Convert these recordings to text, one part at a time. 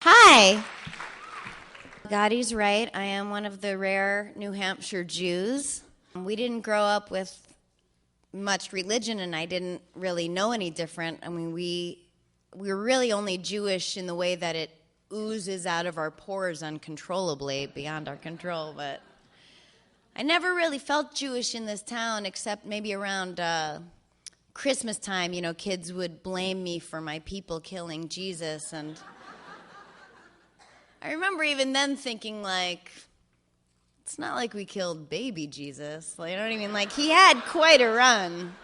Hi. Gotti's right. I am one of the rare New Hampshire Jews. We didn't grow up with much religion, and I didn't really know any different. I mean, we were really only Jewish in the way that it oozes out of our pores uncontrollably, beyond our control. But I never really felt Jewish in this town, except maybe around Christmas time. You know, kids would blame me for my people killing Jesus, and I remember even then thinking, like, it's not like we killed baby Jesus. Like, you know what I mean? Like, he had quite a run.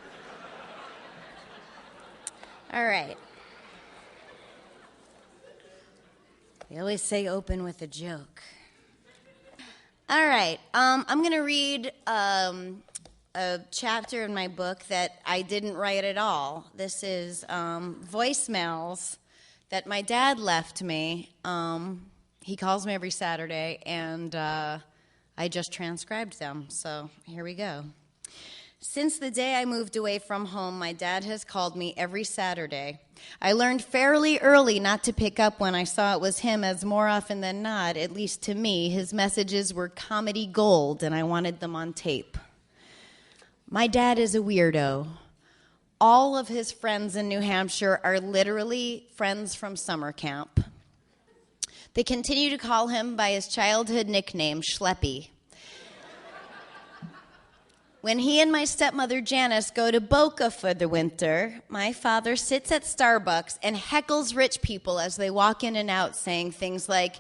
All right. They always say open with a joke. All right. I'm going to read a chapter in my book that I didn't write at all. This is voicemails that my dad left me. He calls me every Saturday, and I just transcribed them, so here we go. Since the day I moved away from home, my dad has called me every Saturday. I learned fairly early not to pick up when I saw it was him, as more often than not, at least to me, his messages were comedy gold, and I wanted them on tape. My dad is a weirdo. All of his friends in New Hampshire are literally friends from summer camp. They continue to call him by his childhood nickname, Schleppy. When he and my stepmother Janice go to Boca for the winter, my father sits at Starbucks and heckles rich people as they walk in and out, saying things like,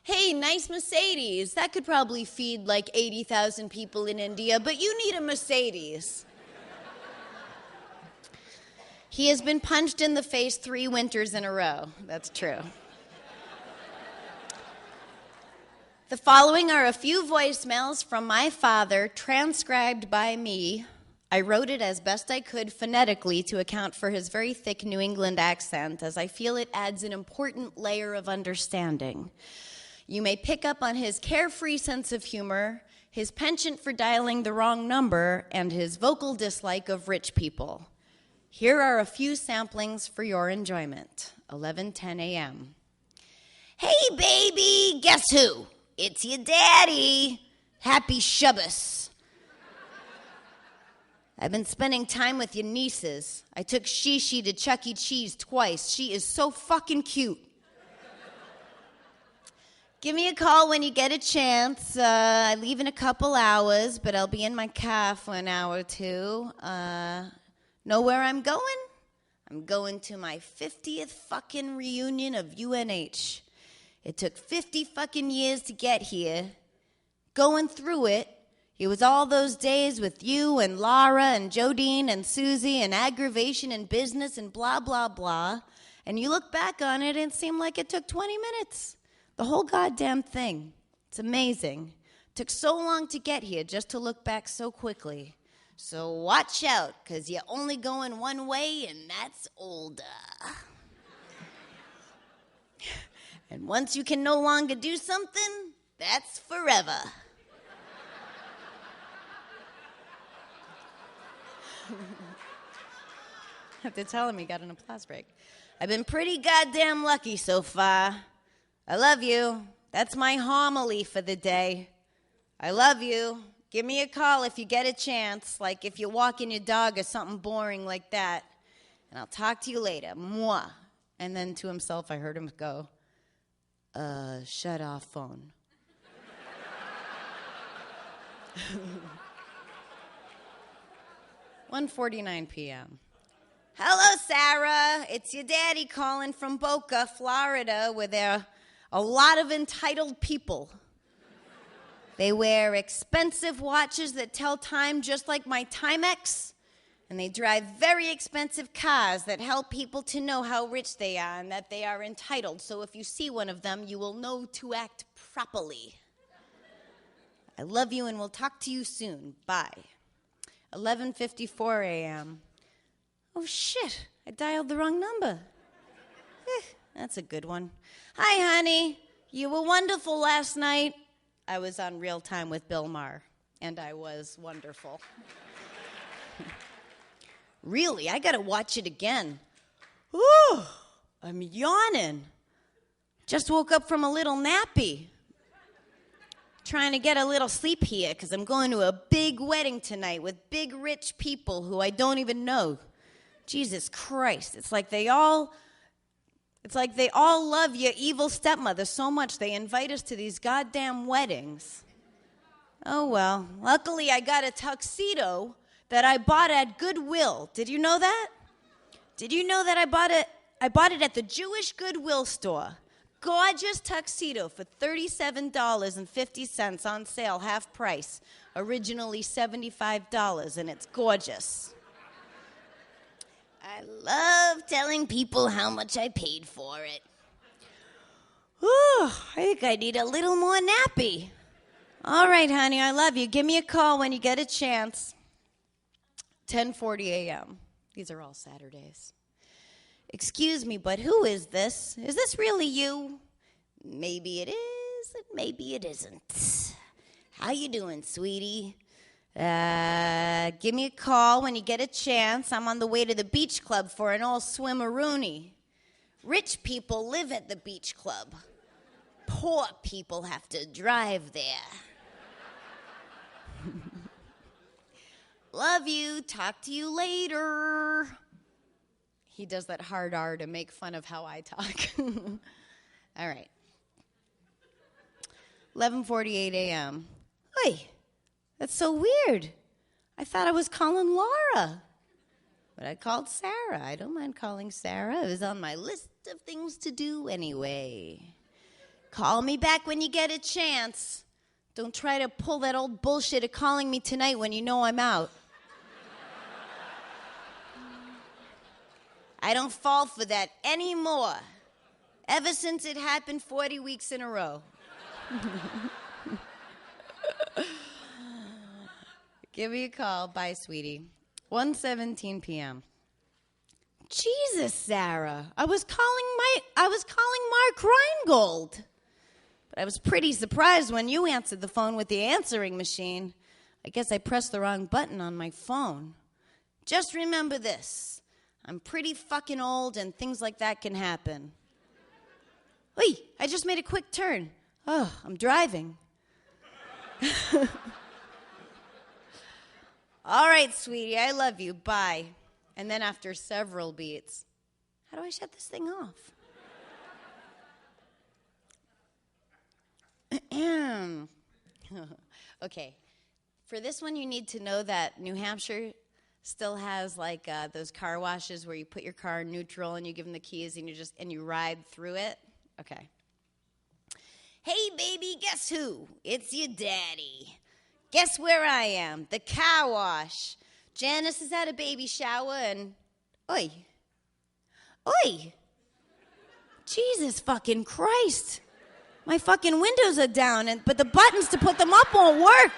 "Hey, nice Mercedes. That could probably feed like 80,000 people in India, but you need a Mercedes." He has been punched in the face 3 winters in a row. That's true. The following are a few voicemails from my father, transcribed by me. I wrote it as best I could phonetically to account for his very thick New England accent, as I feel it adds an important layer of understanding. You may pick up on his carefree sense of humor, his penchant for dialing the wrong number, and his vocal dislike of rich people. Here are a few samplings for your enjoyment. 11:10 a.m. "Hey, baby, guess who? It's your daddy. Happy Shabbos. I've been spending time with your nieces. I took Shishi to Chuck E. Cheese twice. She is so fucking cute. Give me a call when you get a chance. I leave in a couple hours, but I'll be in my car for an hour or two. Know where I'm going? I'm going to my 50th fucking reunion of UNH. It took 50 fucking years to get here. Going through it, it was all those days with you and Laura and Jodine and Susie and aggravation and business and blah, blah, blah. And you look back on it and it seemed like it took 20 minutes. The whole goddamn thing. It's amazing. It took so long to get here just to look back so quickly. So watch out, because you're only going one way, and that's older. And once you can no longer do something, that's forever." I have to tell him he got an applause break. "I've been pretty goddamn lucky so far. I love you. That's my homily for the day. I love you. Give me a call if you get a chance, like if you're walking your dog or something boring like that. And I'll talk to you later. Mwah." And then to himself, I heard him go, "Shut off phone." 1:49 p.m. "Hello, Sarah. It's your daddy calling from Boca, Florida, where there are a lot of entitled people. They wear expensive watches that tell time just like my Timex, and they drive very expensive cars that help people to know how rich they are and that they are entitled. So if you see one of them, you will know to act properly. I love you and we'll talk to you soon. Bye." 11:54 a.m. Oh, shit. I dialed the wrong number. That's a good one. "Hi, honey. You were wonderful last night." I was on Real Time with Bill Maher, and I was wonderful. "Really? I got to watch it again." "Ooh, I'm yawning. Just woke up from a little nappy. Trying to get a little sleep here because I'm going to a big wedding tonight with big rich people who I don't even know. Jesus Christ. It's like they all love your evil stepmother so much they invite us to these goddamn weddings. Oh well. Luckily I got a tuxedo that I bought at Goodwill. Did you know that? Did you know that I bought it at the Jewish Goodwill store? Gorgeous tuxedo for $37.50 on sale, half price. Originally $75, and it's gorgeous. I love telling people how much I paid for it. Ooh, I think I need a little more nappy. All right, honey, I love you. Give me a call when you get a chance. 10:40 a.m. These are all Saturdays. Excuse me, but who is this? Is this really you? Maybe it is, and maybe it isn't. How you doing, sweetie? Give me a call when you get a chance. I'm on the way to the beach club for an old swimmeroonie. Rich people live at the beach club. Poor people have to drive there. Love you. Talk to you later. He does that hard R to make fun of how I talk. All right. 11:48 a.m. Hey, that's so weird. I thought I was calling Laura. But I called Sarah. I don't mind calling Sarah. It was on my list of things to do anyway. Call me back when you get a chance. Don't try to pull that old bullshit of calling me tonight when you know I'm out. I don't fall for that anymore. Ever since it happened 40 weeks in a row. Give me a call. Bye, sweetie. 1:17 p.m. Jesus, Sarah. I was calling Mark Reingold. But I was pretty surprised when you answered the phone with the answering machine. I guess I pressed the wrong button on my phone. Just remember this. I'm pretty fucking old and things like that can happen. Wait, I just made a quick turn. Oh, I'm driving. All right, sweetie, I love you. Bye. And then after several beats, how do I shut this thing off? Okay. For this one, you need to know that New Hampshire still has like those car washes where you put your car in neutral and you give them the keys and you ride through it. Okay. Hey, baby, guess who? It's your daddy. Guess where I am? The car wash. Janice is at a baby shower and... Oi. Jesus fucking Christ. My fucking windows are down, but the buttons to put them up won't work.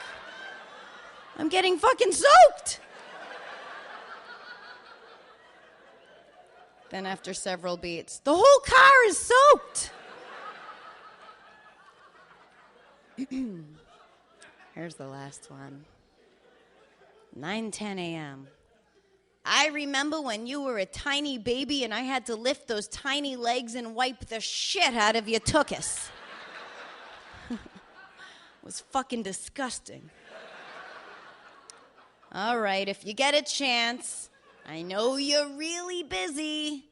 I'm getting fucking soaked. Then after several beats, the whole car is soaked. Here's the last one. 9:10 a.m. I remember when you were a tiny baby and I had to lift those tiny legs and wipe the shit out of your tuchus. It was fucking disgusting. All right, if you get a chance, I know you're really busy,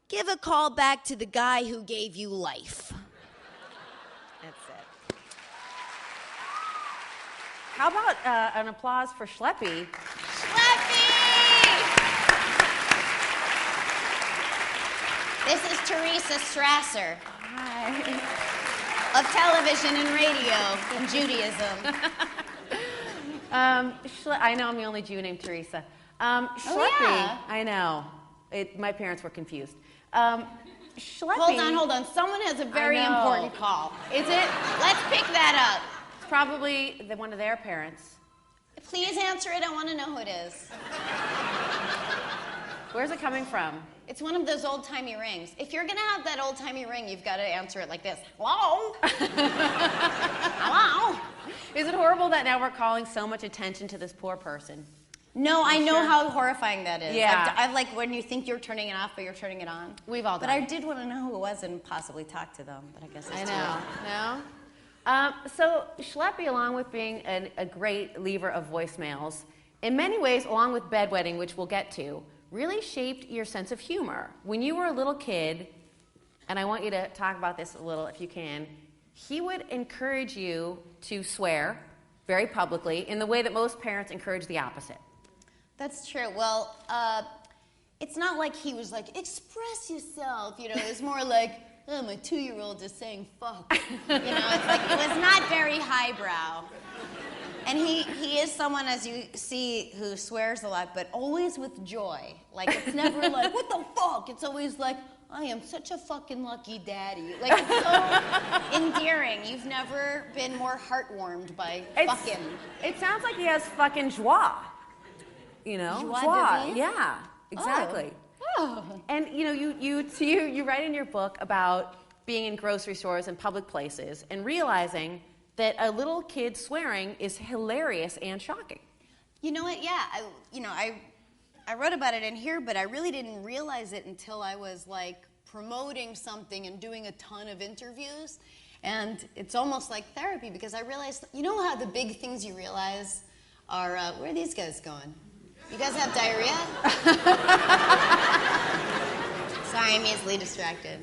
give a call back to the guy who gave you life. That's it. How about an applause for Schleppy? Schleppy! This is Teresa Strasser. Hi. Of television and radio and Judaism. I know I'm the only Jew named Teresa. Schleppy, yeah. I know. My parents were confused. Schleppy. Hold on. Someone has a very important call. Is it? Let's pick that up. It's probably one of their parents. Please answer it. I want to know who it is. Where's it coming from? It's one of those old-timey rings. If you're going to have that old-timey ring, you've got to answer it like this. Hello? Hello? Is it horrible that now we're calling so much attention to this poor person? No, I know how horrifying that is. Yeah. I've like when you think you're turning it off, but you're turning it on. We've all done But I it. did want to know who it was and possibly talk to them, but I guess it's too I late. know. No? So Schleppy, along with being a great leaver of voicemails, in many ways, along with bedwetting, which we'll get to, really shaped your sense of humor. When you were a little kid, and I want you to talk about this a little if you can, he would encourage you to swear very publicly in the way that most parents encourage the opposite. That's true. Well, it's not like he was like, express yourself. You know, it was more like, oh, my 2-year-old is saying fuck. You know, it's like, it was not very highbrow. And he is someone, as you see, who swears a lot, but always with joy. Like, it's never like, what the fuck? It's always like, I am such a fucking lucky daddy. Like, it's so endearing. You've never been more heartwarmed by fucking. It sounds like he has fucking joie. You know? Joie de vivre? Yeah, exactly. Oh. And, you know, you write in your book about being in grocery stores and public places and realizing that a little kid swearing is hilarious and shocking. You know what? Yeah, I wrote about it in here, but I really didn't realize it until I was like promoting something and doing a ton of interviews. And it's almost like therapy because I realized, you know how the big things you realize are, where are these guys going? You guys have diarrhea? Sorry, I'm easily distracted.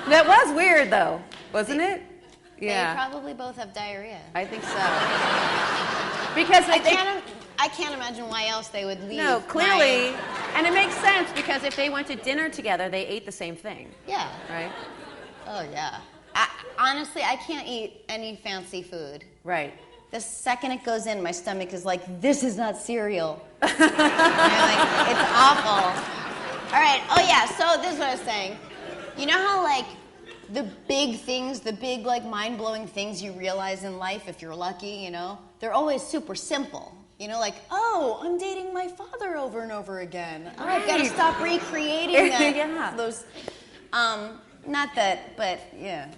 That was weird, though, wasn't it? Yeah. They probably both have diarrhea. I think so. Because I can't imagine why else they would leave. No, clearly, and it makes sense because if they went to dinner together, they ate the same thing. Yeah. Right? Oh, yeah. Honestly, I can't eat any fancy food. Right. The second it goes in, my stomach is like, this is not cereal. And I'm like, it's awful. All right. Oh, yeah. So this is what I was saying. You know how, like, the big things, the big, like, mind-blowing things you realize in life, if you're lucky, you know, they're always super simple. You know, like, oh, I'm dating my father over and over again. Oh, I've got to stop recreating that. Yeah. Those, not that, but, yeah.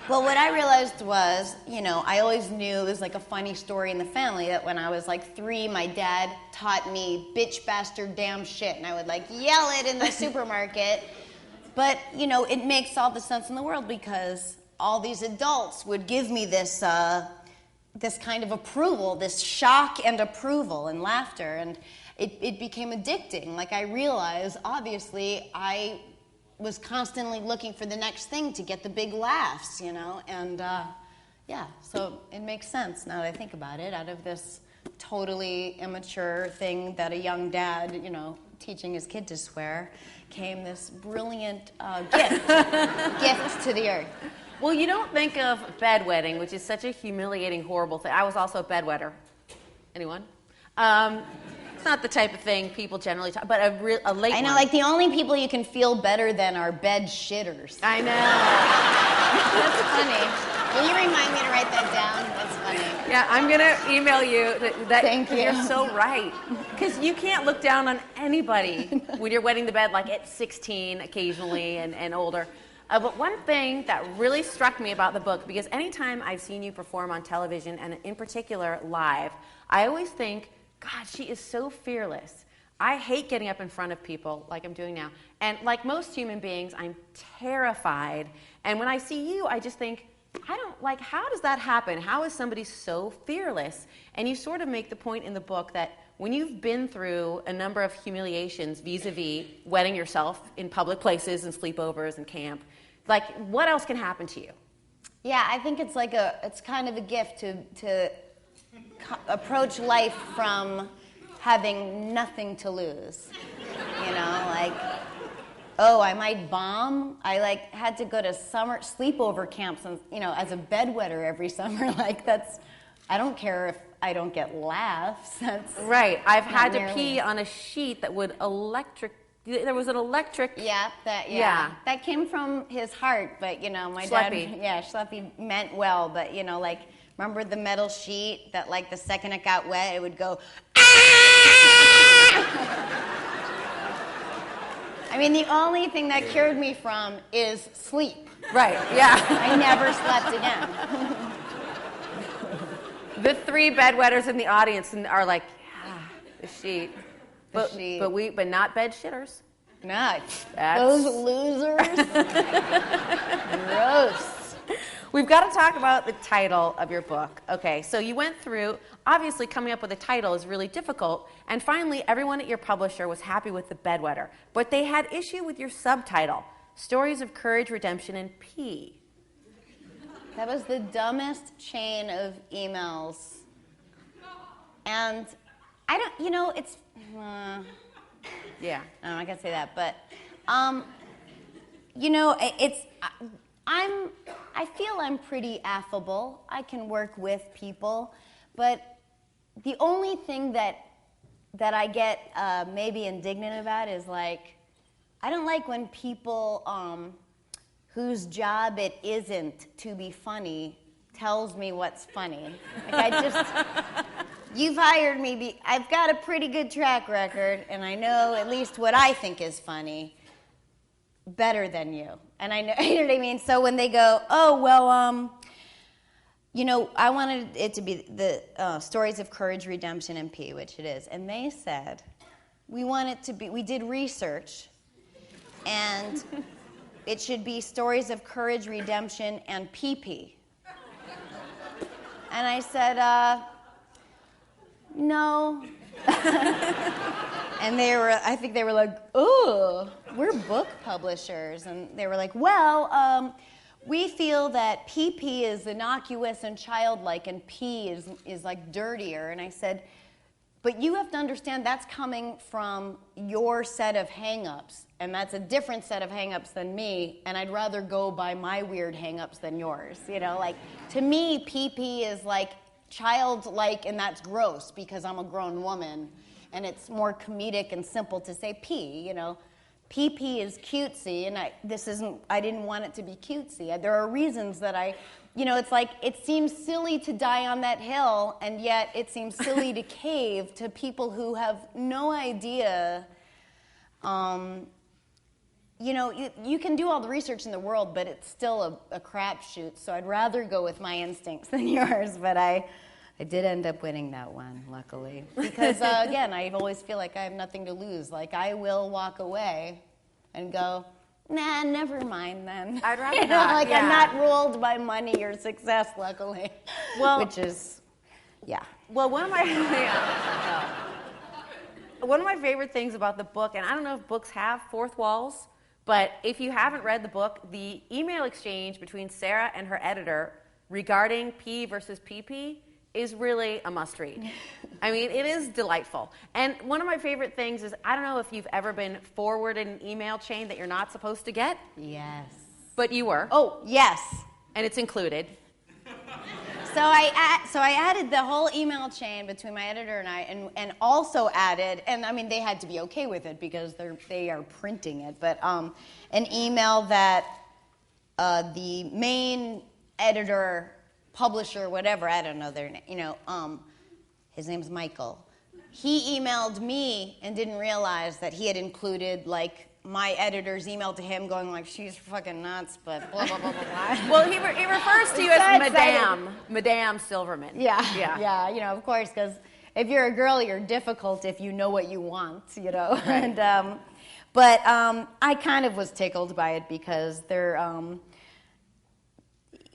Well, what I realized was, you know, I always knew it was like a funny story in the family that when I was like 3, my dad taught me bitch, bastard, damn shit, and I would like yell it in the supermarket. But, you know, it makes all the sense in the world because all these adults would give me this, this kind of approval, this shock and approval and laughter, and it became addicting. Like I realized, obviously, I was constantly looking for the next thing to get the big laughs, you know, and yeah, so it makes sense now that I think about it. Out of this totally immature thing that a young dad, you know, teaching his kid to swear, came this brilliant gift to the earth. Well, you don't think of bedwetting, which is such a humiliating, horrible thing. I was also a bedwetter. Anyone? It's not the type of thing people generally talk, but a late I know, one. like the only people you can feel better than are bed shitters. I know. That's funny. Will you remind me to write that down? That's funny. Yeah, I'm going to email you that Thank you. You're so right. Because you can't look down on anybody when you're wetting the bed, like at 16 occasionally and older. But one thing that really struck me about the book, because anytime I've seen you perform on television, and in particular live, I always think, God, she is so fearless. I hate getting up in front of people like I'm doing now. And like most human beings, I'm terrified. And when I see you, I just think, how does that happen? How is somebody so fearless? And you sort of make the point in the book that when you've been through a number of humiliations vis-a-vis wetting yourself in public places and sleepovers and camp, like what else can happen to you? Yeah, I think it's like it's kind of a gift to approach life from having nothing to lose. You know, like, oh, I might bomb. I like had to go to summer sleepover camps, and you know, as a bedwetter every summer. Like I don't care if I don't get laughs. That's right. I've had to pee on a sheet that would electric. There was an electric. Yeah, that came from his heart, but you know, my Schleppy. dad. Yeah, Schleppy meant well, but you know, like. Remember the metal sheet that, like, the second it got wet, it would go, I mean, the only thing that cured me from is sleep. Right, yeah. I never slept again. The three bedwetters in the audience are like, yeah, the sheet. But not bed shitters. No, those losers. Gross. We've got to talk about the title of your book. Okay, so you went through, obviously coming up with a title is really difficult, and finally everyone at your publisher was happy with the Bedwetter, but they had issue with your subtitle, Stories of Courage, Redemption, and Pee. That was the dumbest chain of emails. And I don't, it's, yeah. I'm not gonna say that, but, I feel I'm pretty affable. I can work with people, but the only thing that I get maybe indignant about is like, I don't like when people whose job it isn't to be funny tells me what's funny. Like you've hired me. I've got a pretty good track record, and I know at least what I think is funny better than you. And I know, you know what I mean? So when they go, oh, well, I wanted it to be the Stories of Courage, Redemption, and Pee, which it is. And they said, we did research, and it should be Stories of Courage, Redemption, and Pee-Pee. And I said, no. And I think they were like, oh, we're book publishers. And they were like, well, we feel that pee-pee is innocuous and childlike and pee is like dirtier. And I said, but you have to understand that's coming from your set of hang-ups. And that's a different set of hang-ups than me. And I'd rather go by my weird hang-ups than yours. Like, to me, pee-pee is like childlike, and that's gross because I'm a grown woman. And it's more comedic and simple to say pee, Pee-pee is cutesy, and I didn't want it to be cutesy. There are reasons that it's like, it seems silly to die on that hill, and yet it seems silly to cave to people who have no idea. You can do all the research in the world, but it's still a crapshoot, so I'd rather go with my instincts than yours, but I did end up winning that one, luckily. Because, again, I always feel like I have nothing to lose. Like, I will walk away and go, nah, never mind then. I'd rather not. I'm not ruled by money or success, luckily. Well, which is, yeah. Well, one of my favorite things about the book, and I don't know if books have fourth walls, but if you haven't read the book, the email exchange between Sarah and her editor regarding pee versus pee-pee is really a must-read. I mean, it is delightful. And one of my favorite things is, I don't know if you've ever been forwarded an email chain that you're not supposed to get. Yes. But you were. Oh, yes. And it's included. So I added the whole email chain between my editor and I, and also added, and I mean, they had to be okay with it because they are printing it, but an email that the main editor, publisher, whatever, I don't know their name, his name's Michael. He emailed me and didn't realize that he had included, like, my editor's email to him going like, she's fucking nuts, but blah, blah, blah, blah, blah. Well, he refers to you as Madame Silverman. Yeah, of course, because if you're a girl, you're difficult if you know what you want, Right. And, but I kind of was tickled by it because they're,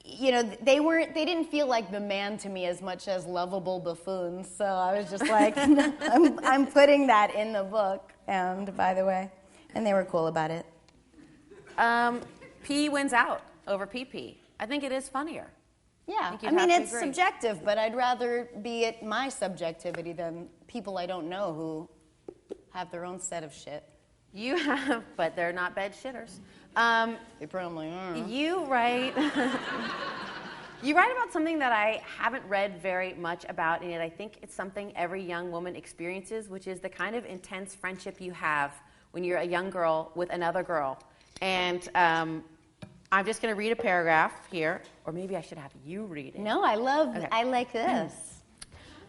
they didn't feel like the man to me as much as lovable buffoons. So I was just like, I'm putting that in the book. And by the way, and they were cool about it. P wins out over PP. I think it is funnier. Yeah, I mean, it's subjective, but I'd rather be at my subjectivity than people I don't know who have their own set of shit. You have, but they're not bed shitters. They probably are. You write about something that I haven't read very much about, and yet I think it's something every young woman experiences, which is the kind of intense friendship you have when you're a young girl with another girl. And I'm just going to read a paragraph here, or maybe I should have you read it. No, I like this.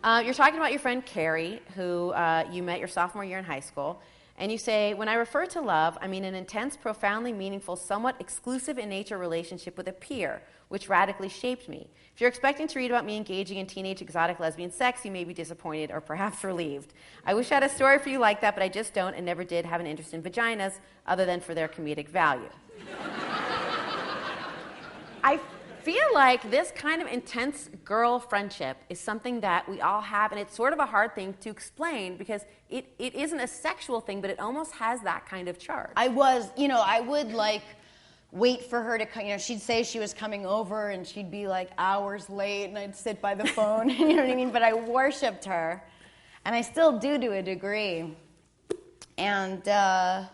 You're talking about your friend Carrie, who you met your sophomore year in high school. And you say, when I refer to love, I mean an intense, profoundly meaningful, somewhat exclusive in nature relationship with a peer, which radically shaped me. If you're expecting to read about me engaging in teenage exotic lesbian sex, you may be disappointed or perhaps relieved. I wish I had a story for you like that, but I just don't and never did have an interest in vaginas other than for their comedic value. I feel like this kind of intense girl friendship is something that we all have, and it's sort of a hard thing to explain because it isn't a sexual thing, but it almost has that kind of charge. I would like wait for her to come. She'd say she was coming over and she'd be like hours late and I'd sit by the phone, you know what I mean? But I worshipped her, and I still do to a degree. And yeah.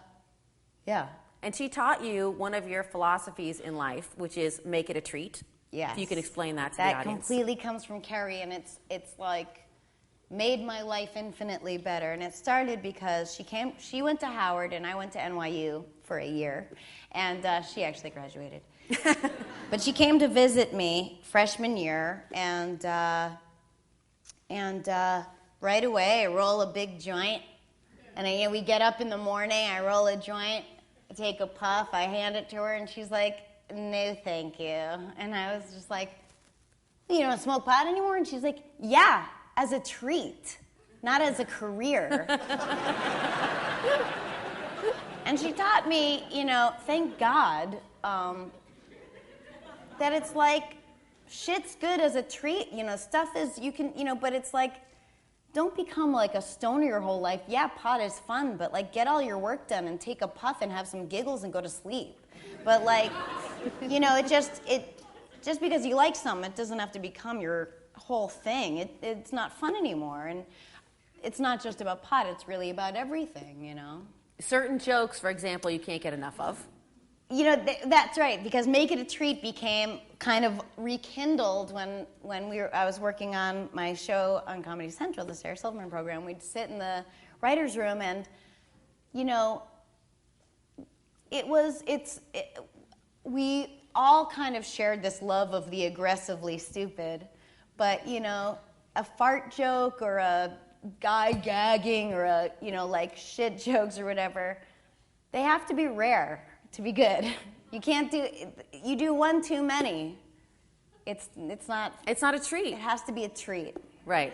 And she taught you one of your philosophies in life, which is make it a treat. Yes. If you could explain that to the That audience. completely comes from Carrie, and it's like made my life infinitely better. And it started because she went to Howard and I went to NYU for a year, and she actually graduated. But she came to visit me freshman year, and right away I roll a big joint, and we get up in the morning, I roll a joint, I take a puff, I hand it to her, and she's like, "No, thank you." And I was just like, "You don't smoke pot anymore?" And she's like, "Yeah, as a treat, not as a career." And she taught me, thank God, that it's like, shit's good as a treat. Stuff is, you can, but it's like, don't become like a stoner your whole life. Yeah, pot is fun, but like get all your work done and take a puff and have some giggles and go to sleep. But like, just because you like something, it doesn't have to become your whole thing. It's not fun anymore. And it's not just about pot, it's really about everything, Certain jokes, for example, you can't get enough of. That's right, because Make It a Treat became kind of rekindled when I was working on my show on Comedy Central, the Sarah Silverman program. We'd sit in the writer's room, and, we all kind of shared this love of the aggressively stupid, but, a fart joke or a guy gagging or like shit jokes or whatever, they have to be rare to be good. You do one too many. It's not a treat. It has to be a treat. Right.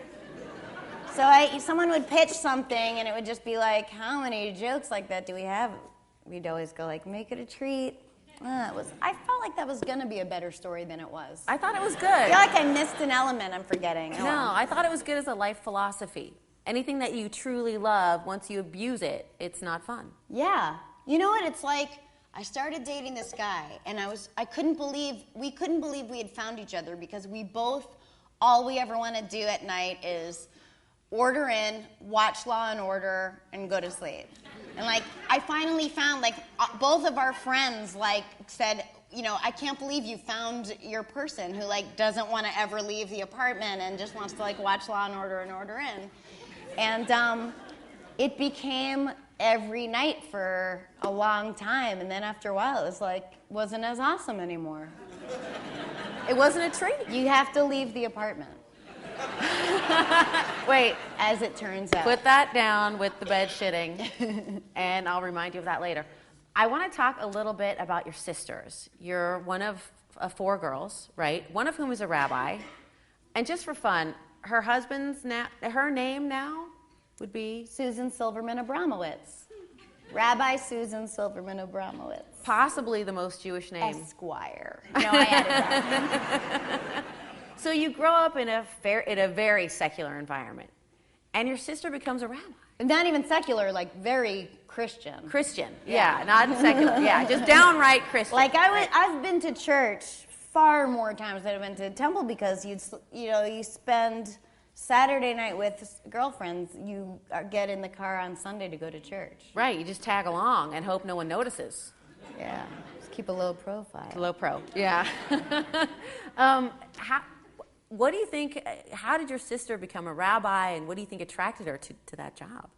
So someone would pitch something and it would just be like, how many jokes like that do we have? We'd always go like, make it a treat. I felt like that was going to be a better story than it was. I thought it was good. I feel like I missed an element I'm forgetting. No, I thought it was good as a life philosophy. Anything that you truly love, once you abuse it, it's not fun. Yeah. You know what? It's like, I started dating this guy, and we couldn't believe we had found each other, because all we ever want to do at night is order in, watch Law and Order, and go to sleep. And like, I finally found, like, both of our friends, like, said, I can't believe you found your person who, like, doesn't want to ever leave the apartment and just wants to, like, watch Law and Order in. And it became every night for a long time, and then after a while, it was like, wasn't as awesome anymore. It wasn't a treat. You have to leave the apartment. Wait, as it turns out. Put that down with the bed shitting, and I'll remind you of that later. I want to talk a little bit about your sisters. You're one of 4 girls, right? One of whom is a rabbi. And just for fun, her name now would be? Susan Silverman Abramowitz. Rabbi Susan Silverman Abramowitz. Possibly the most Jewish name. Esquire. No, I added that. So you grow up in a very secular environment, and your sister becomes a rabbi. Not even secular, like very Christian. Christian, yeah, not secular, yeah, just downright Christian. Like I've been to church far more times than I've been to temple, because you spend Saturday night with girlfriends, you get in the car on Sunday to go to church. Right, you just tag along and hope no one notices. Yeah, just keep a low profile. Low pro, yeah. What do you think, how did your sister become a rabbi, and what do you think attracted her to that job?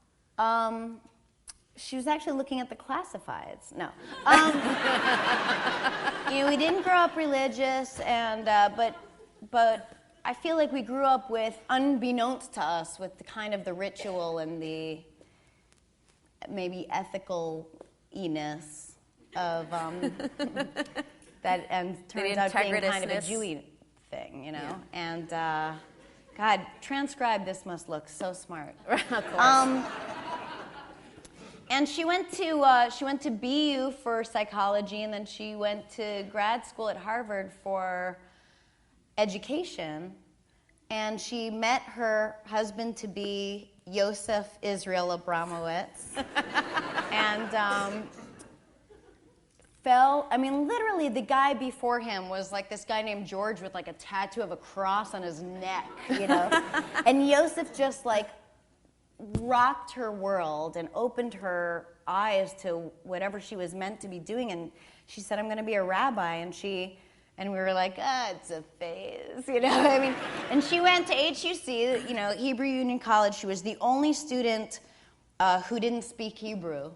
She was actually looking at the classifieds. No. We didn't grow up religious, and but I feel like we grew up with, unbeknownst to us, with the kind of the ritual and the maybe ethical-iness of that, and turns out being kind of a Jewy thing, you know. Yeah. And God, transcribe this must look so smart. Of course. And she went to BU for psychology, and then she went to grad school at Harvard for education. And she met her husband-to-be, Yosef Israel Abramowitz, and literally the guy before him was like this guy named George with like a tattoo of a cross on his neck, you know? And Yosef just like rocked her world and opened her eyes to whatever she was meant to be doing. And she said, I'm going to be a rabbi. And we were like, it's a phase, you know? I mean, and she went to HUC, you know, Hebrew Union College. She was the only student who didn't speak Hebrew.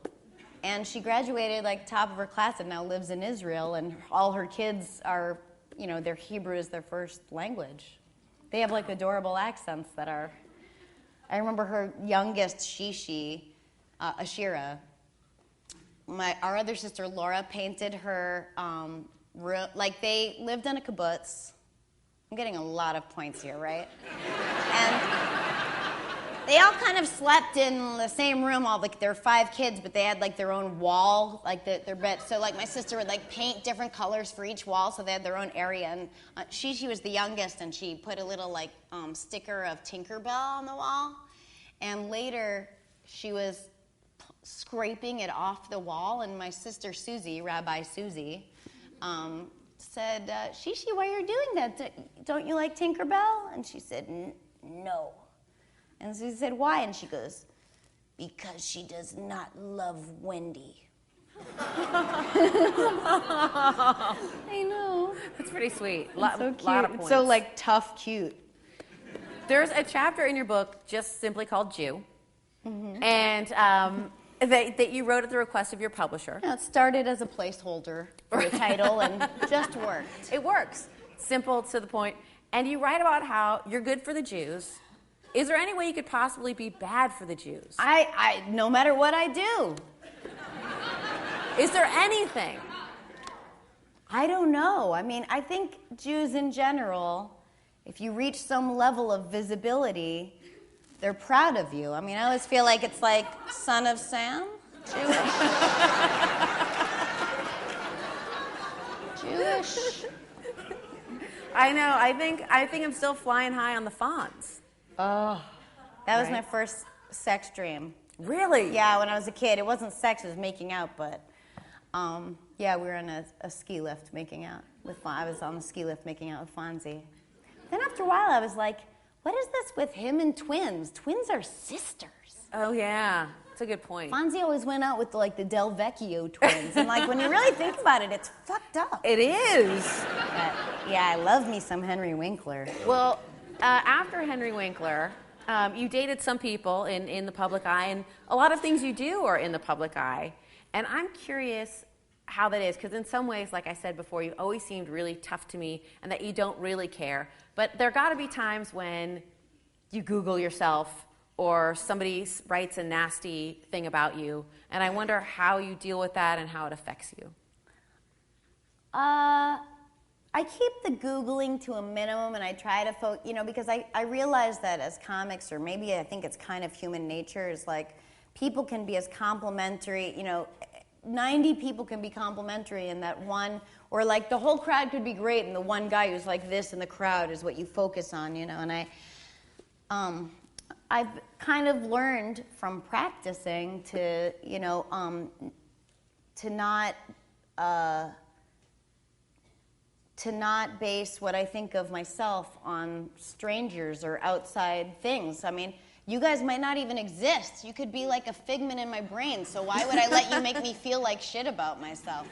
And she graduated like top of her class and now lives in Israel. And all her kids are, you know, their Hebrew is their first language. They have like adorable accents that are, I remember her youngest, Ashira. Our other sister, Laura, painted her room. Like, they lived in a kibbutz. I'm getting a lot of points here, right? And they all kind of slept in the same room, all like their 5 kids, but they had like their own wall, like their bed. So like my sister would like paint different colors for each wall, so they had their own area. And she was the youngest, and she put a little like sticker of Tinkerbell on the wall. And later, she was scraping it off the wall, and my sister Susie, Rabbi Susie, said, Shishi, why are you doing that? Don't you like Tinkerbell? And she said, no. And Susie said, why? And she goes, because she does not love Wendy. I know. That's pretty sweet. So cute. Lot of points. It's so like tough cute. There's a chapter in your book just simply called Jew. Mm-hmm. And that you wrote at the request of your publisher. Yeah, it started as a placeholder for a title and just worked. It works. Simple, to the point. And you write about how you're good for the Jews. Is there any way you could possibly be bad for the Jews? I no matter what I do. Is there anything? I don't know. I mean, I think Jews in general, if you reach some level of visibility, they're proud of you. I mean, I always feel like it's like son of Sam, Jewish. Jewish. I know. I think I'm still flying high on the Fonz. Oh, that was my first sex dream. Really? Yeah, when I was a kid. It wasn't sex, it was making out, but yeah, we were on a ski lift making out with I was on the ski lift making out with Fonzie. Then after a while, I was like, what is this with him and twins? Twins are sisters. Oh, yeah. That's a good point. Fonzie always went out with the Del Vecchio twins. And like when you really think about it, it's fucked up. It is. But, yeah, I love me some Henry Winkler. Well, after Henry Winkler, you dated some people in the public eye, and a lot of things you do are in the public eye. And I'm curious how that is, because in some ways, like I said before, you always seemed really tough to me and that you don't really care. But there got to be times when you Google yourself or somebody writes a nasty thing about you, and I wonder how you deal with that and how it affects you. I keep the Googling to a minimum, and I try to because I realize that as comics, or maybe I think it's kind of human nature, is like people can be as complimentary, 90 people can be complimentary, and that one, or like the whole crowd could be great, and the one guy who's like this in the crowd is what you focus on, and I've kind of learned from practicing to not base what I think of myself on strangers or outside things. I mean, you guys might not even exist. You could be like a figment in my brain, so why would I let you make me feel like shit about myself?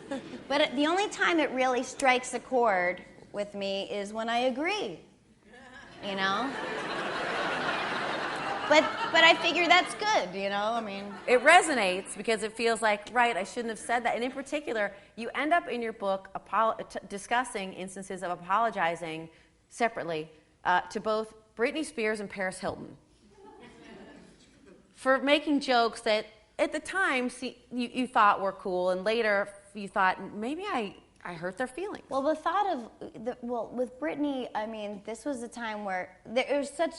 But the only time it really strikes a chord with me is when I agree, But I figure that's good, I mean. It resonates because it feels like, right, I shouldn't have said that. And in particular, you end up in your book discussing instances of apologizing separately to both Britney Spears and Paris Hilton for making jokes that at the time, see, you thought were cool, and later you thought, maybe I hurt their feelings. Well, the thought of, with Britney, I mean, this was a time where there was such,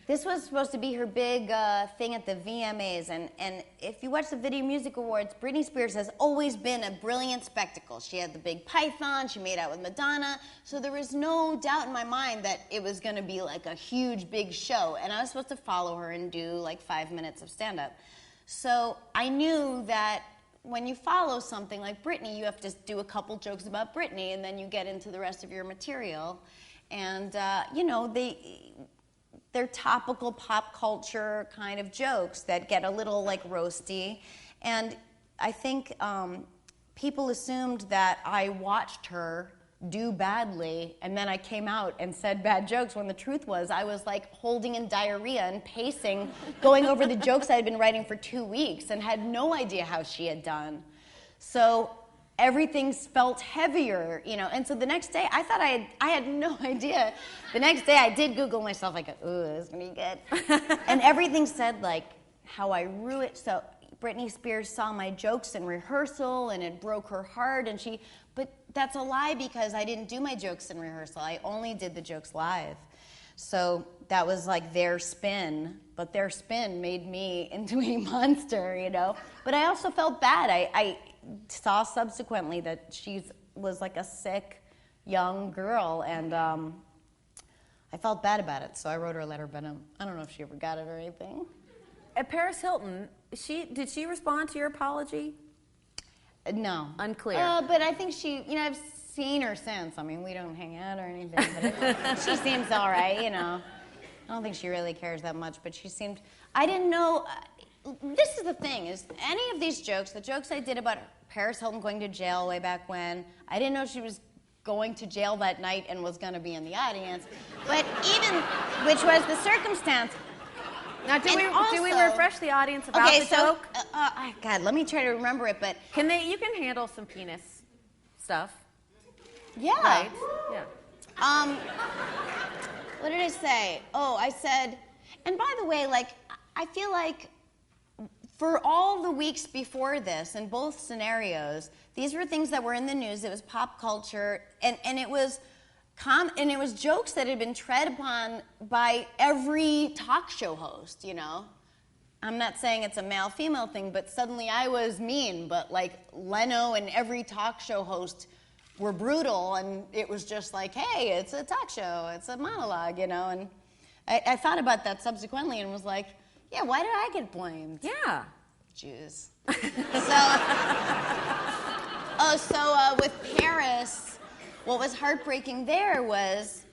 this was supposed to be her big thing at the VMAs, and if you watch the Video Music Awards, Britney Spears has always been a brilliant spectacle. She had the big python, she made out with Madonna, so there was no doubt in my mind that it was going to be like a huge, big show, and I was supposed to follow her and do like 5 minutes of stand-up. So I knew that when you follow something like Britney, you have to do a couple jokes about Britney, and then you get into the rest of your material, and you know, they're topical pop culture kind of jokes that get a little like roasty. And I think people assumed that I watched her do badly and then I came out and said bad jokes, when the truth was I was like holding in diarrhea and pacing, going over the jokes I had been writing for 2 weeks and had no idea how she had done. So everything felt heavier, you know. And so the next day, I thought I had no idea. The next day, I did Google myself. I go, ooh, this is gonna be good. And everything said like how I ruined. So Britney Spears saw my jokes in rehearsal, and it broke her heart. And but that's a lie, because I didn't do my jokes in rehearsal. I only did the jokes live. So that was like their spin, but their spin made me into a monster, you know. But I also felt bad. I saw subsequently that she was like a sick young girl, and I felt bad about it, so I wrote her a letter, but I don't know if she ever got it or anything. Paris Hilton, did she respond to your apology? No. Unclear. But I think she, you know, I've seen her since. I mean, we don't hang out or anything, but she seems all right, you know. I don't think she really cares that much, but she seemed, I didn't know, this is the thing, is any of these jokes, the jokes I did about Paris Hilton going to jail way back when, I didn't know she was going to jail that night and was going to be in the audience, but even, which was the circumstance. Now, do we refresh the audience about the joke? God, let me try to remember it, but... You can handle some penis stuff. Yeah. Right? Yeah. What did I say? Oh, I said, and by the way, like, I feel like for all the weeks before this, in both scenarios, these were things that were in the news. It was pop culture, and it was jokes that had been tread upon by every talk show host, you know. I'm not saying it's a male-female thing, but suddenly I was mean, but like Leno and every talk show host were brutal, and it was just like, hey, it's a talk show, it's a monologue, you know. And I thought about that subsequently and was like, yeah, why did I get blamed? Yeah. Jews. So with Paris, what was heartbreaking there was,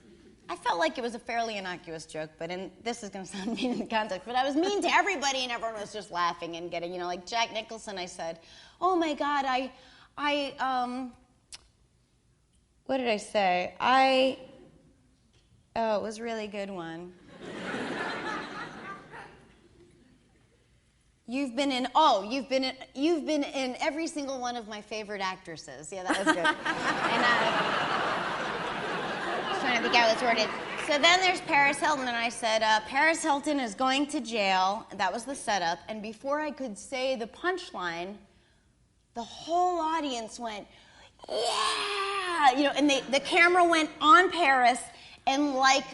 I felt like it was a fairly innocuous joke, but this is going to sound mean in the context, but I was mean to everybody and everyone was just laughing and getting, you know, like Jack Nicholson, I said, oh my God, what did I say? Oh, it was a really good one. You've been in every single one of my favorite actresses. Yeah, that was good. And I was trying to think how it's worded. So then there's Paris Hilton, and I said, Paris Hilton is going to jail. That was the setup. And before I could say the punchline, the whole audience went, yeah! You know, and the camera went on Paris, and like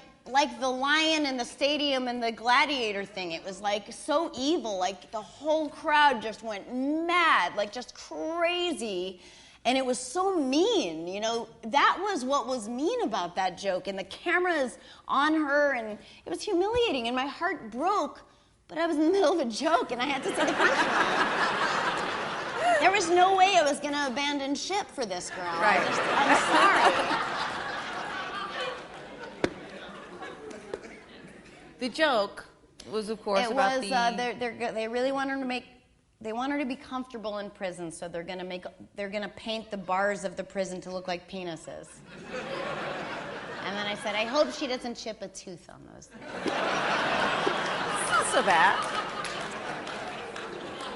the lion in the stadium and the gladiator thing, it was like so evil, like the whole crowd just went mad, like just crazy, and it was so mean, you know. That was what was mean about that joke, and the camera's on her, and it was humiliating, and my heart broke, but I was in the middle of a joke, and I had to say the punchline. There was no way I was gonna abandon ship for this girl. Right. I'm sorry. The joke was, of course, they really wanted her to be comfortable in prison, so they're gonna paint the bars of the prison to look like penises. And then I said, I hope she doesn't chip a tooth on those things. It's not so bad.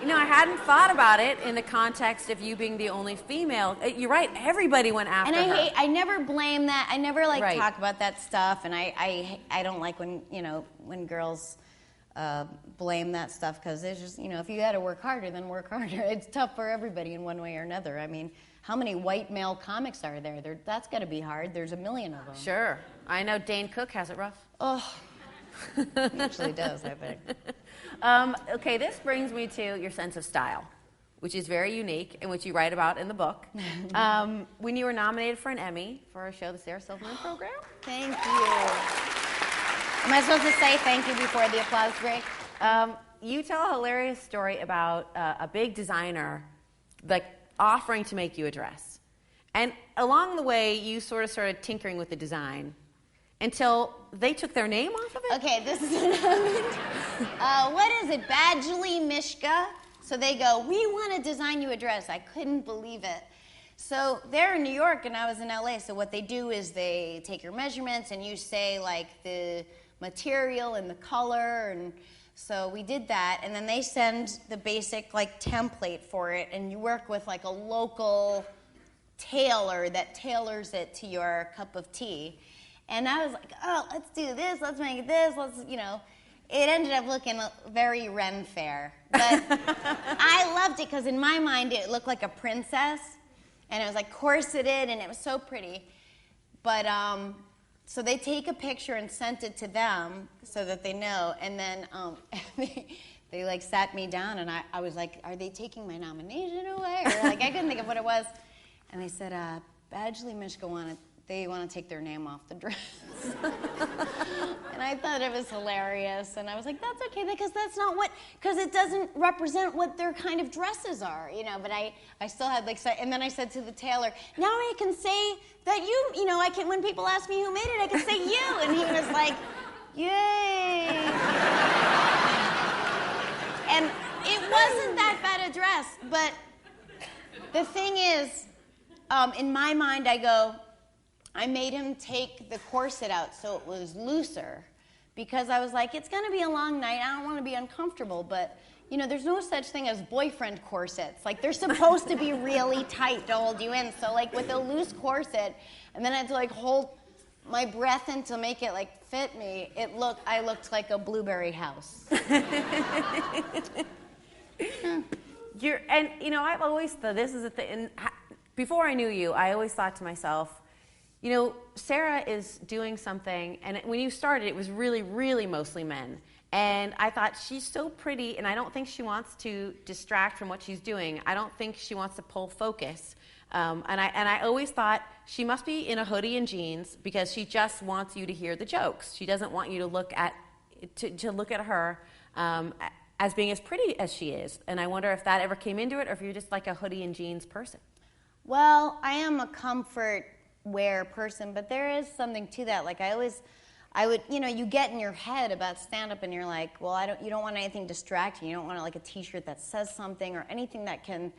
You know, I hadn't thought about it in the context of you being the only female. You're right, everybody went after her. I never blame that. I never talk about that stuff, and I don't like when, you know, when girls blame that stuff, because it's just, if you had to work harder, then work harder. It's tough for everybody in one way or another. I mean, how many white male comics are there? That's got to be hard. There's a million of them. Sure. I know Dane Cook has it rough. Oh, he actually does, I bet. Okay, this brings me to your sense of style, which is very unique and which you write about in the book. When you were nominated for an Emmy for a show, the Sarah Silverman program. Thank you. Am I supposed to say thank you before the applause break? You tell a hilarious story about a big designer offering to make you a dress. And along the way, you sort of started tinkering with the design until they took their name off of it? Okay, this is what is it? Badgley Mishka. So they go, we want to design you a dress. I couldn't believe it. So they're in New York and I was in LA. So what they do is they take your measurements and you say the material and the color, and so we did that, and then they send the basic template for it, and you work with a local tailor that tailors it to your cup of tea. And I was like, oh, let's do this, let's make it this, it ended up looking very Ren Fair. But I loved it because in my mind it looked like a princess, and it was corseted, and it was so pretty. But so they take a picture and sent it to them so that they know, and then they sat me down, and I was like, are they taking my nomination away? Or I couldn't think of what it was. And they said, Badgley Mishka they want to take their name off the dress. And I thought it was hilarious, and I was like, that's okay, because that's not because it doesn't represent what their kind of dresses are, but I still had and then I said to the tailor, now I can say that I can, when people ask me who made it, I can say you, and he was like, yay. And it wasn't that bad a dress, but the thing is, in my mind, I made him take the corset out so it was looser, because I was like, it's going to be a long night. I don't want to be uncomfortable, but, there's no such thing as boyfriend corsets. They're supposed to be really tight to hold you in. So, with a loose corset, and then I had to, hold my breath in to make it, fit me, I looked like a blueberry house. I've always thought, this is a thing, before I knew you, I always thought to myself, Sarah is doing something, and when you started, it was really, really mostly men. And I thought, she's so pretty, and I don't think she wants to distract from what she's doing. I don't think she wants to pull focus. And I always thought she must be in a hoodie and jeans because she just wants you to hear the jokes. She doesn't want you to look at her as being as pretty as she is. And I wonder if that ever came into it, or if you're just a hoodie and jeans person. Well, I am a comfort wear person, but there is something to that. I would, you get in your head about stand-up, and you're like, well, you don't want anything distracting. You don't want a T-shirt that says something or anything that can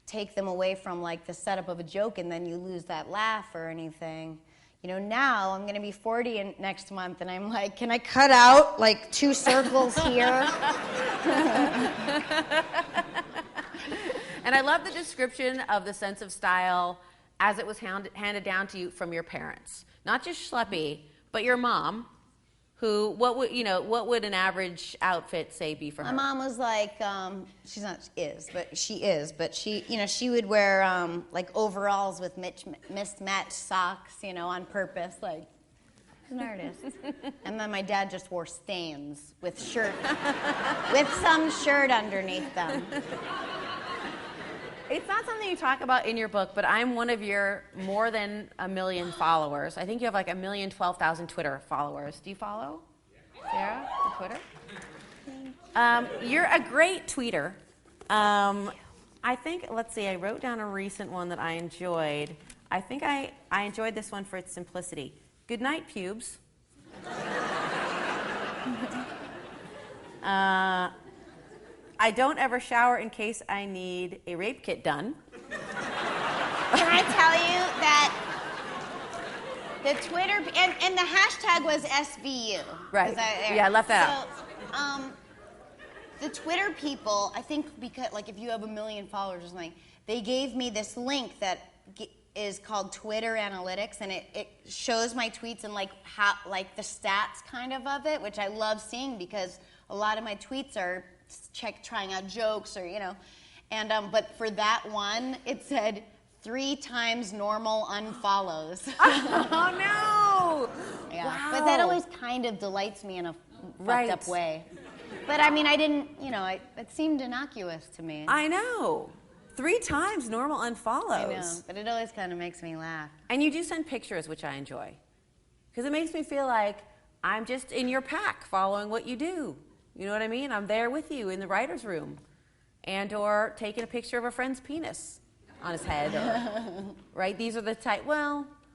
take them away from the setup of a joke, and then you lose that laugh or anything. Now I'm going to be 40 next month, and I'm like, can I cut out 2 circles here? And I love the description of the sense of style as it was handed down to you from your parents. Not just schleppy, but your mom, who, what would an average outfit, say, be for her? My mom was she would wear overalls with mismatched socks, on purpose, an artist. And then my dad just wore Stains with some shirt underneath them. It's not something you talk about in your book, but I'm one of your more than 1 million followers. I think you have 1,012,000 Twitter followers. Do you follow Sarah on Twitter? You're a great tweeter. I think, let's see, I wrote down a recent one that I enjoyed. I think I enjoyed this one for its simplicity. Good night, pubes. I don't ever shower in case I need a rape kit done. Can I tell you that the Twitter, and the hashtag was SVU. Right. I left that out. The Twitter people, I think because, if you have 1 million followers or something, they gave me this link that is called Twitter Analytics, and it shows my tweets and like the stats kind of it, which I love seeing because a lot of my tweets are trying out jokes or and but for that one it said 3 times normal unfollows. Oh no! Yeah, wow. But that always kind of delights me in a fucked up way. But I mean, I didn't, it seemed innocuous to me. I know. 3 times normal unfollows. I know, but it always kind of makes me laugh. And you do send pictures, which I enjoy. Because it makes me feel like I'm just in your pack following what you do. You know what I mean? I'm there with you in the writer's room. And or taking a picture of a friend's penis on his head. Right? These are the type,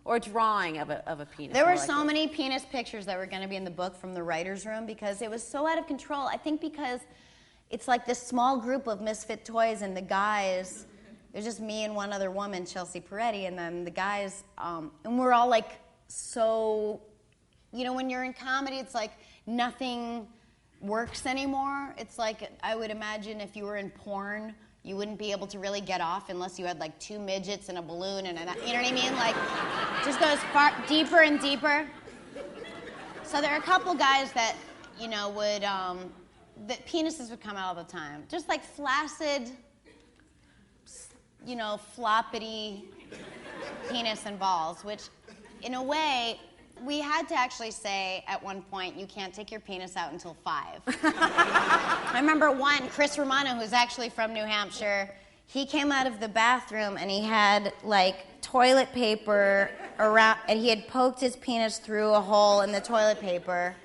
or a drawing of a penis. There were so many penis pictures that were going to be in the book from the writer's room because it was so out of control. I think because it's like this small group of misfit toys, and the guys, there's just me and one other woman, Chelsea Peretti, and then the guys, and we're all like so, when you're in comedy, it's like nothing works anymore. It's like, I would imagine if you were in porn, you wouldn't be able to really get off unless you had like 2 midgets and a balloon and you know what I mean? Like, just goes far deeper and deeper. So there are a couple guys that, would, that penises would come out all the time. Just like flaccid, floppity penis and balls, which in a way, we had to actually say at one point, you can't take your penis out until 5. I remember Chris Romano, who's actually from New Hampshire, he came out of the bathroom and he had like toilet paper around, and he had poked his penis through a hole in the toilet paper.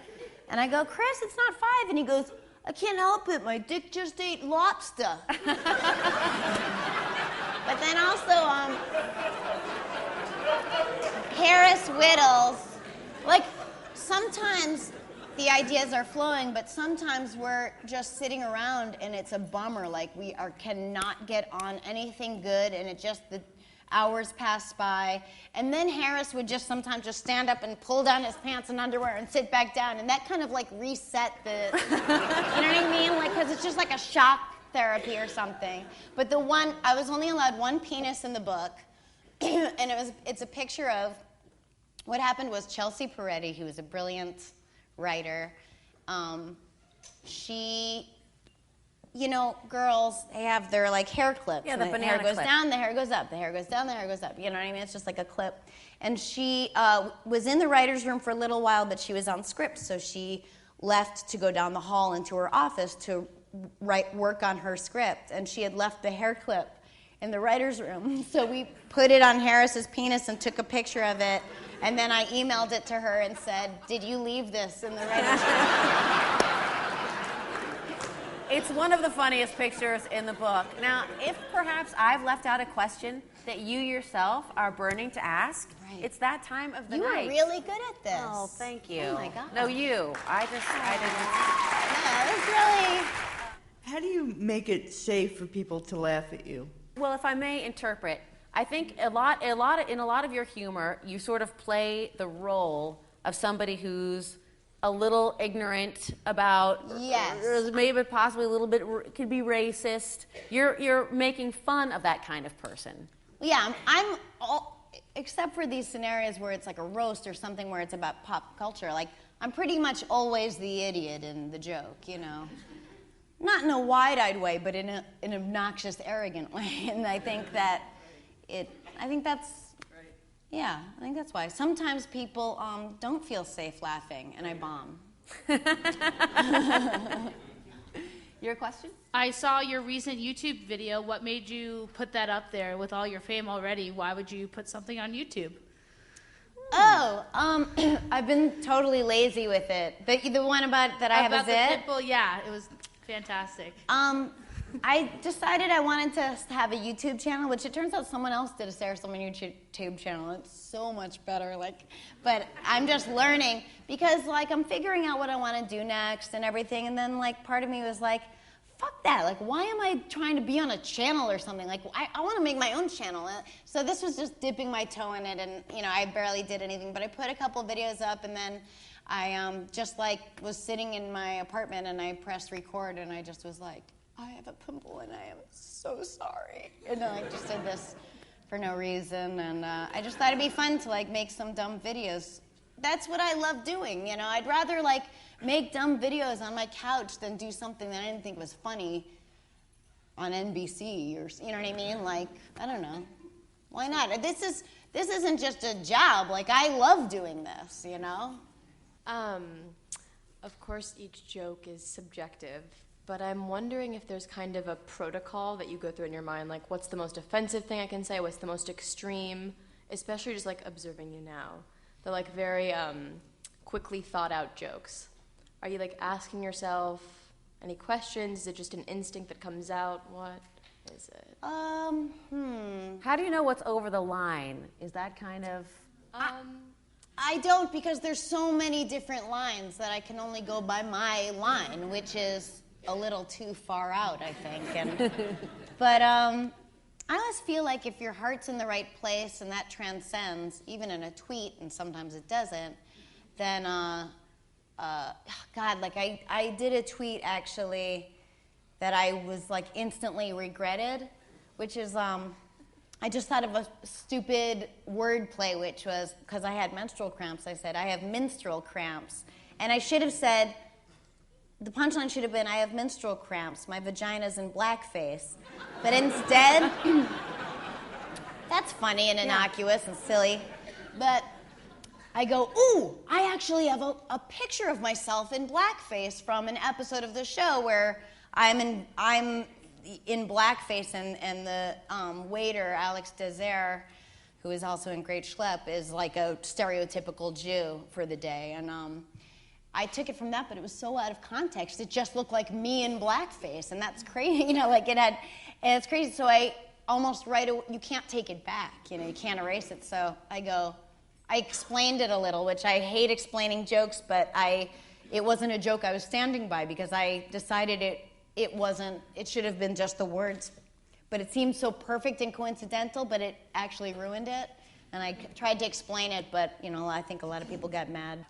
And I go, Chris, it's not 5. And he goes, I can't help it, my dick just ate lobster. But then also, Harris Whittles, like, sometimes the ideas are flowing, but sometimes we're just sitting around and it's a bummer. Like, we cannot get on anything good, and the hours pass by. And then Harris would sometimes just stand up and pull down his pants and underwear and sit back down, and that kind of like reset you know what I mean? Like, because it's just like a shock therapy or something. But I was only allowed 1 penis in the book, and it's a picture of. What happened was Chelsea Peretti, who was a brilliant writer, she, girls, they have their like hair clips. Yeah, the banana hair goes clip. down, the hair goes up, the hair goes down, the hair goes up. You know what I mean? It's just like a clip. And she was in the writer's room for a little while, but she was on script, so she left to go down the hall into her office to work on her script, and she had left the hair clip in the writer's room. So we put it on Harris's penis and took a picture of it. And then I emailed it to her and said, did you leave this in the writer's room? It's one of the funniest pictures in the book. Now, if perhaps I've left out a question that you yourself are burning to ask, it's that time of the night. You are really good at this. Oh, thank you. Oh, my God. No, you. I didn't. Yeah, it's really... How do you make it safe for people to laugh at you? Well, if I may interpret, I think in a lot of your humor, you sort of play the role of somebody who's a little ignorant about, maybe possibly a little bit could be racist. You're making fun of that kind of person. Yeah, I'm all, except for these scenarios where it's like a roast or something where it's about pop culture. Like, I'm pretty much always the idiot in the joke, Not in a wide-eyed way, but in an obnoxious, arrogant way. And I think that's why. Sometimes people don't feel safe laughing, and I bomb. Your question? I saw your recent YouTube video. What made you put that up there with all your fame already? Why would you put something on YouTube? Oh, I've been totally lazy with it. The one about that I have a zit? About the pitbull, yeah, it was fantastic. I decided I wanted to have a YouTube channel, which it turns out someone else did a Sarah Silverman YouTube channel. It's so much better, but I'm just learning because, I'm figuring out what I want to do next and everything, and then, part of me was like, fuck that, why am I trying to be on a channel or something? I want to make my own channel. So this was just dipping my toe in it, and, I barely did anything, but I put a couple videos up, and then I was sitting in my apartment, and I pressed record, and I just was like, I have a pimple and I am so sorry. And then I just did this for no reason, and I just thought it'd be fun to like make some dumb videos. That's what I love doing, you know. I'd rather like make dumb videos on my couch than do something that I didn't think was funny on NBC or, you know what I mean? Like, I don't know. Why not? This isn't just a job. Like, I love doing this, you know? Of course, each joke is subjective, but I'm wondering if there's kind of a protocol that you go through in your mind, like what's the most offensive thing I can say, what's the most extreme, especially just like observing you now. They're like very quickly thought out jokes. Are you like asking yourself any questions? Is it just an instinct that comes out? What is it? How do you know what's over the line? Is that kind of... I don't, because there's so many different lines that I can only go by my line, which is a little too far out, I think. But I always feel like if your heart's in the right place and that transcends, even in a tweet, and sometimes it doesn't, then, God, like I did a tweet actually that I was like instantly regretted, which is, I just thought of a stupid wordplay, which was, because I had menstrual cramps, I said, I have menstrual cramps. And I should have said, the punchline should have been, I have menstrual cramps, my vagina's in blackface. But instead, that's funny and innocuous and silly. But I go, ooh, I actually have a picture of myself in blackface from an episode of the show where I'm in blackface, and the waiter, Alex Desert, who is also in Great Schlep, is like a stereotypical Jew for the day. And I took it from that, but it was so out of context. It just looked like me in blackface, and that's crazy. You know, like and it's crazy. So I almost you can't take it back. You know, you can't erase it. So I explained it a little, which I hate explaining jokes, but it wasn't a joke I was standing by because I decided it should have been just the words. But it seemed so perfect and coincidental, but it actually ruined it. And I tried to explain it, but, you know, I think a lot of people got mad.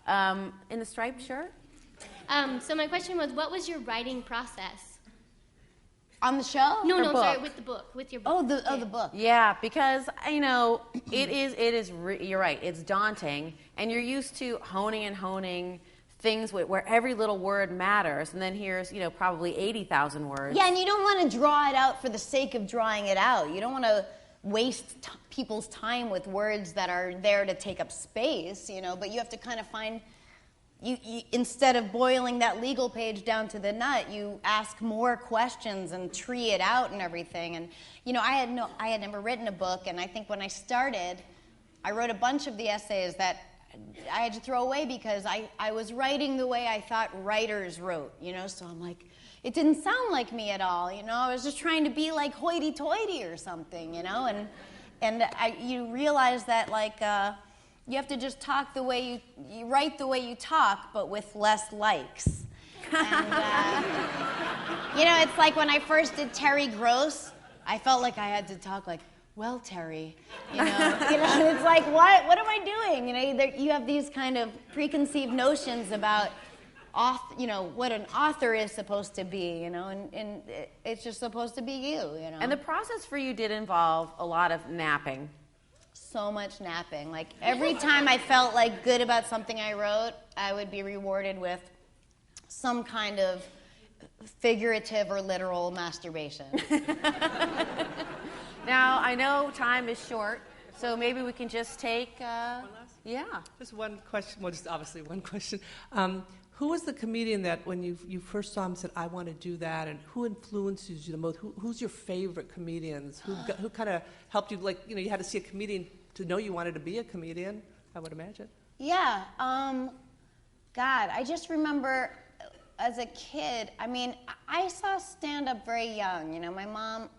In the striped shirt? So my question was, what was your writing process? On the show? No, book? sorry, with the book, with your book. The book. Yeah, because, you know, you're right, it's daunting, and you're used to honing things where every little word matters, and then here's, you know, probably 80,000 words. Yeah, and you don't want to draw it out for the sake of drawing it out. You don't want to waste people's time with words that are there to take up space, you know, but you have to kind of find, you instead of boiling that legal page down to the nut, you ask more questions and tree it out and everything. And, you know, I had never written a book, and I think when I started, I wrote a bunch of the essays that I had to throw away because I was writing the way I thought writers wrote, you know, so I'm like, it didn't sound like me at all, you know, I was just trying to be like hoity-toity or something, you know, and you realize that, like, you have to just talk the way you write the way you talk, but with less likes. And, you know, it's like when I first did Terry Gross, I felt like I had to talk like, well, Terry, you know, it's like, what am I doing? You know, you have these kind of preconceived notions about, you know, what an author is supposed to be, you know, and it's just supposed to be you know. And the process for you did involve a lot of napping. So much napping. Like, every time I felt like good about something I wrote, I would be rewarded with some kind of figurative or literal masturbation. Now, I know time is short, so maybe we can just take... One last? Yeah. Just one question. Well, just obviously one question. Who was the comedian that when you first saw him said, I want to do that, and who influences you the most? Who's your favorite comedians? Who kind of helped you, like, you know, you had to see a comedian to know you wanted to be a comedian, I would imagine. Yeah. God, I just remember as a kid, I mean, I saw stand-up very young. You know, my mom...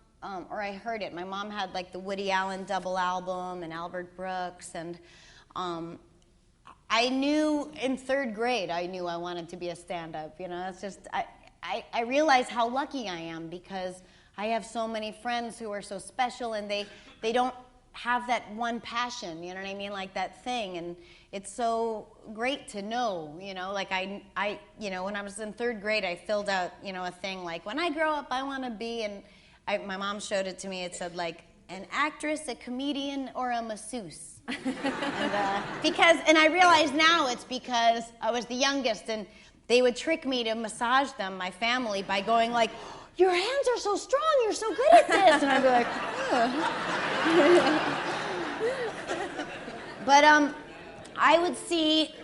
or I heard it. My mom had like the Woody Allen double album and Albert Brooks, and I knew in third grade I knew I wanted to be a stand-up. You know, it's just I realize how lucky I am because I have so many friends who are so special, and they don't have that one passion. You know what I mean, like that thing, and it's so great to know. You know, like I you know, when I was in third grade, I filled out, you know, a thing like, when I grow up I want to be, and my mom showed it to me. It said, like, an actress, a comedian, or a masseuse. And I realize now it's because I was the youngest, and they would trick me to massage them, my family, by going like, "Your hands are so strong, you're so good at this," and I'd be like, But I would see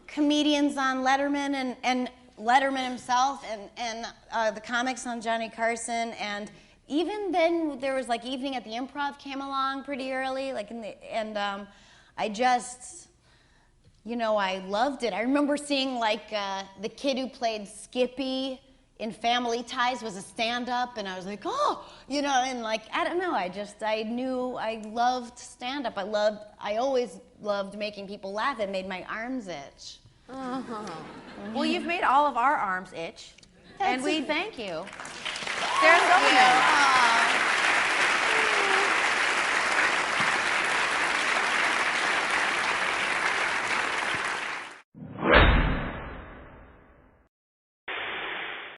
comedians on Letterman and Letterman himself and the comics on Johnny Carson, and even then there was like Evening at the Improv came along pretty early, like I just, I loved it. I remember seeing like the kid who played Skippy in Family Ties was a stand-up, and I was like, oh, and like, I don't know, I knew I loved stand-up. I always loved making people laugh. It made my arms itch. Well, you've made all of our arms itch, and we thank you. Sarah Thank Silverman. you.